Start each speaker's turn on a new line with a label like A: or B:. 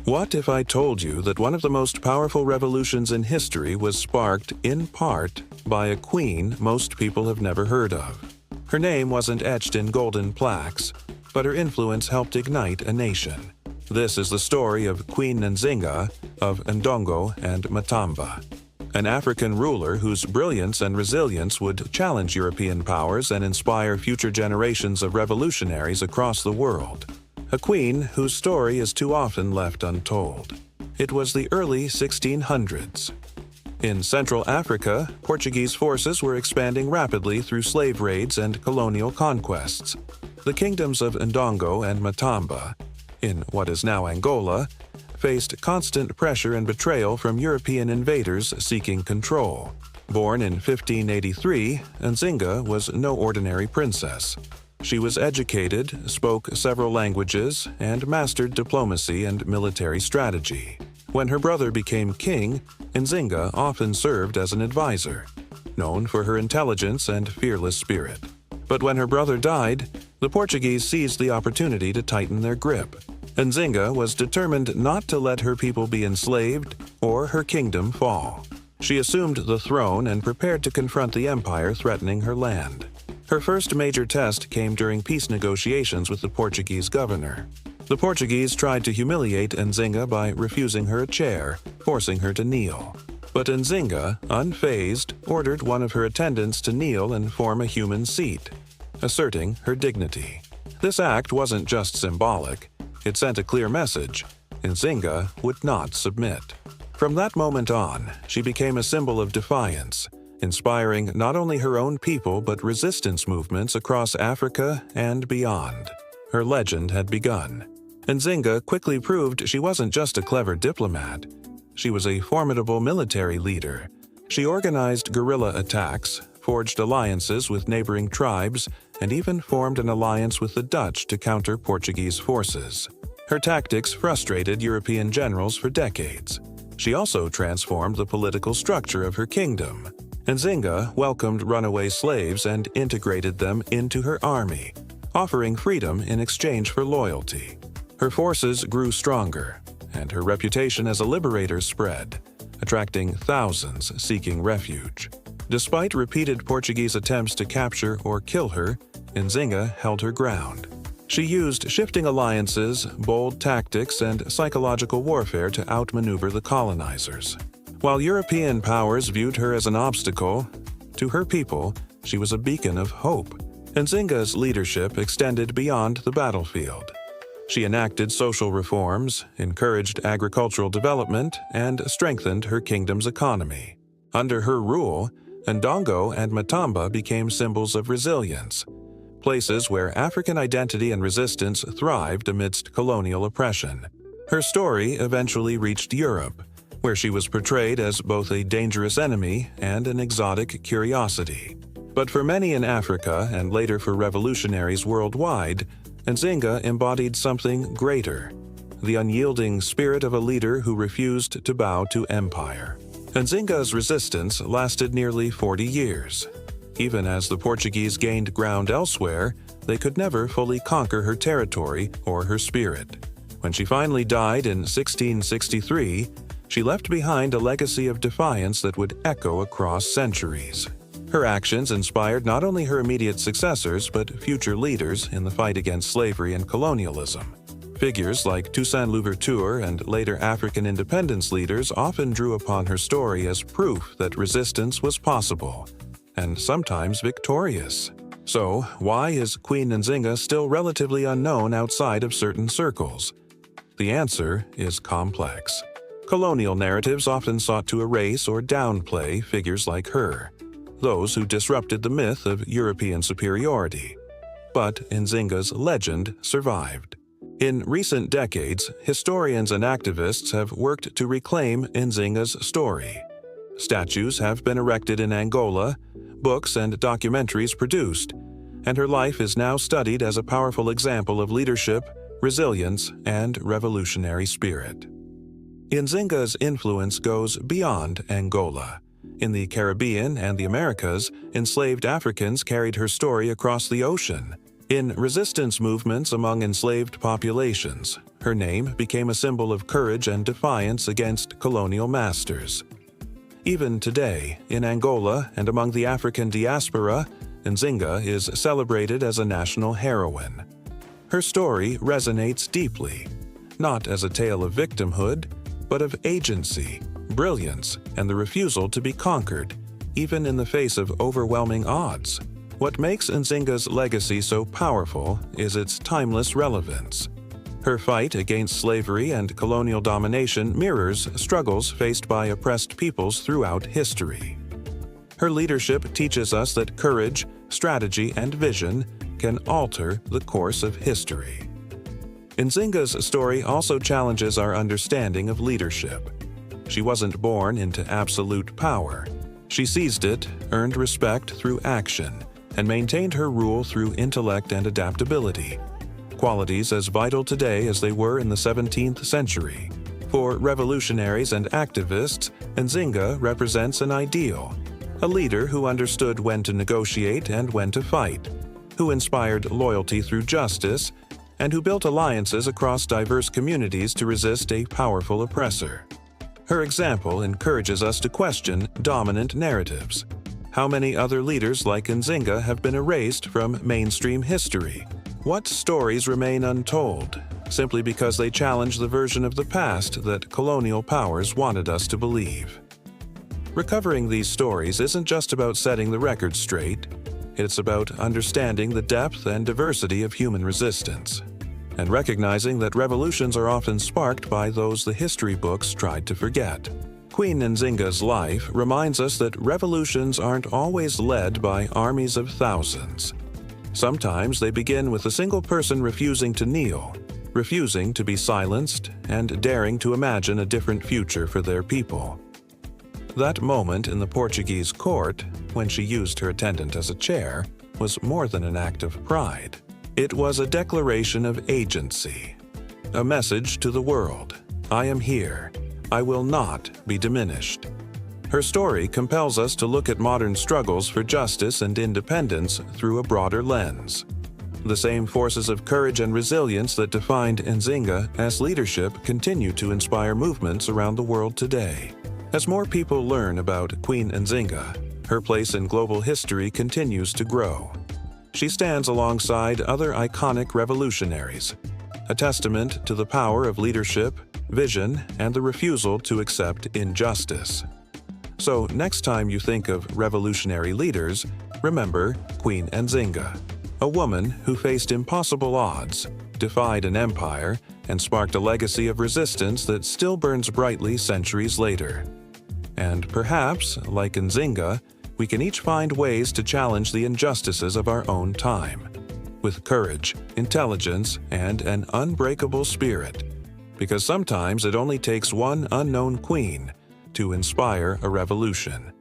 A: What if I told you that one of the most powerful revolutions in history was sparked, in part, by a queen most people have never heard of? Her name wasn't etched in golden plaques, but her influence helped ignite a nation. This is the story of Queen Nzinga, of Ndongo and Matamba, an African ruler whose brilliance and resilience would challenge European powers and inspire future generations of revolutionaries across the world. A queen whose story is too often left untold. It was the early 1600s. In Central Africa, Portuguese forces were expanding rapidly through slave raids and colonial conquests. The kingdoms of Ndongo and Matamba, in what is now Angola, faced constant pressure and betrayal from European invaders seeking control. Born in 1583, Nzinga was no ordinary princess. She was educated, spoke several languages, and mastered diplomacy and military strategy. When her brother became king, Nzinga often served as an advisor, known for her intelligence and fearless spirit. But when her brother died, the Portuguese seized the opportunity to tighten their grip. Nzinga was determined not to let her people be enslaved or her kingdom fall. She assumed the throne and prepared to confront the empire threatening her land. Her first major test came during peace negotiations with the Portuguese governor. The Portuguese tried to humiliate Nzinga by refusing her a chair, forcing her to kneel. But Nzinga, unfazed, ordered one of her attendants to kneel and form a human seat, asserting her dignity. This act wasn't just symbolic. It sent a clear message: Nzinga would not submit. From that moment on, she became a symbol of defiance, inspiring not only her own people but resistance movements across Africa and beyond. Her legend had begun. Nzinga quickly proved she wasn't just a clever diplomat. She was a formidable military leader. She organized guerrilla attacks, forged alliances with neighboring tribes, and even formed an alliance with the Dutch to counter Portuguese forces. Her tactics frustrated European generals for decades. She also transformed the political structure of her kingdom. Nzinga welcomed runaway slaves and integrated them into her army, offering freedom in exchange for loyalty. Her forces grew stronger, and her reputation as a liberator spread, attracting thousands seeking refuge. Despite repeated Portuguese attempts to capture or kill her, Nzinga held her ground. She used shifting alliances, bold tactics, and psychological warfare to outmaneuver the colonizers. While European powers viewed her as an obstacle, to her people, she was a beacon of hope. Nzinga's leadership extended beyond the battlefield. She enacted social reforms, encouraged agricultural development, and strengthened her kingdom's economy. Under her rule, Ndongo and Matamba became symbols of resilience, places where African identity and resistance thrived amidst colonial oppression. Her story eventually reached Europe, where she was portrayed as both a dangerous enemy and an exotic curiosity. But for many in Africa, and later for revolutionaries worldwide, Nzinga embodied something greater: the unyielding spirit of a leader who refused to bow to empire. Nzinga's resistance lasted nearly 40 years. Even as the Portuguese gained ground elsewhere, they could never fully conquer her territory or her spirit. When she finally died in 1663, she left behind a legacy of defiance that would echo across centuries. Her actions inspired not only her immediate successors but future leaders in the fight against slavery and colonialism. Figures like Toussaint Louverture and later African independence leaders often drew upon her story as proof that resistance was possible, and sometimes victorious. So, why is Queen Nzinga still relatively unknown outside of certain circles? The answer is complex. Colonial narratives often sought to erase or downplay figures like her, those who disrupted the myth of European superiority. But Nzinga's legend survived. In recent decades, historians and activists have worked to reclaim Nzinga's story. Statues have been erected in Angola, books and documentaries produced, and her life is now studied as a powerful example of leadership, resilience, and revolutionary spirit. Nzinga's influence goes beyond Angola. In the Caribbean and the Americas, enslaved Africans carried her story across the ocean. In resistance movements among enslaved populations, Her name became a symbol of courage and defiance against colonial masters. Even today, in Angola and among the African diaspora, Nzinga is celebrated as a national heroine. Her story resonates deeply, not as a tale of victimhood, but of agency, brilliance, and the refusal to be conquered, even in the face of overwhelming odds. What makes Nzinga's legacy so powerful is its timeless relevance. Her fight against slavery and colonial domination mirrors struggles faced by oppressed peoples throughout history. Her leadership teaches us that courage, strategy, and vision can alter the course of history. Nzinga's story also challenges our understanding of leadership. She wasn't born into absolute power. She seized it, earned respect through action, and maintained her rule through intellect and adaptability, qualities as vital today as they were in the 17th century. For revolutionaries and activists, Nzinga represents an ideal, a leader who understood when to negotiate and when to fight, who inspired loyalty through justice, and who built alliances across diverse communities to resist a powerful oppressor. Her example encourages us to question dominant narratives. How many other leaders like Nzinga have been erased from mainstream history? What stories remain untold, simply because they challenge the version of the past that colonial powers wanted us to believe? Recovering these stories isn't just about setting the record straight, it's about understanding the depth and diversity of human resistance, and recognizing that revolutions are often sparked by those the history books tried to forget. Queen Nzinga's life reminds us that revolutions aren't always led by armies of thousands. Sometimes they begin with a single person refusing to kneel, refusing to be silenced, and daring to imagine a different future for their people. That moment in the Portuguese court, when she used her attendant as a chair, was more than an act of pride. It was a declaration of agency, a message to the world: I am here. I will not be diminished. Her story compels us to look at modern struggles for justice and independence through a broader lens. The same forces of courage and resilience that defined Nzinga as leadership continue to inspire movements around the world today. As more people learn about Queen Nzinga, her place in global history continues to grow. She stands alongside other iconic revolutionaries, a testament to the power of leadership, vision, and the refusal to accept injustice. So next time you think of revolutionary leaders, remember Queen Nzinga, a woman who faced impossible odds, defied an empire, and sparked a legacy of resistance that still burns brightly centuries later. And perhaps, like Nzinga, we can each find ways to challenge the injustices of our own time, with courage, intelligence, and an unbreakable spirit. Because sometimes it only takes one unknown queen to inspire a revolution.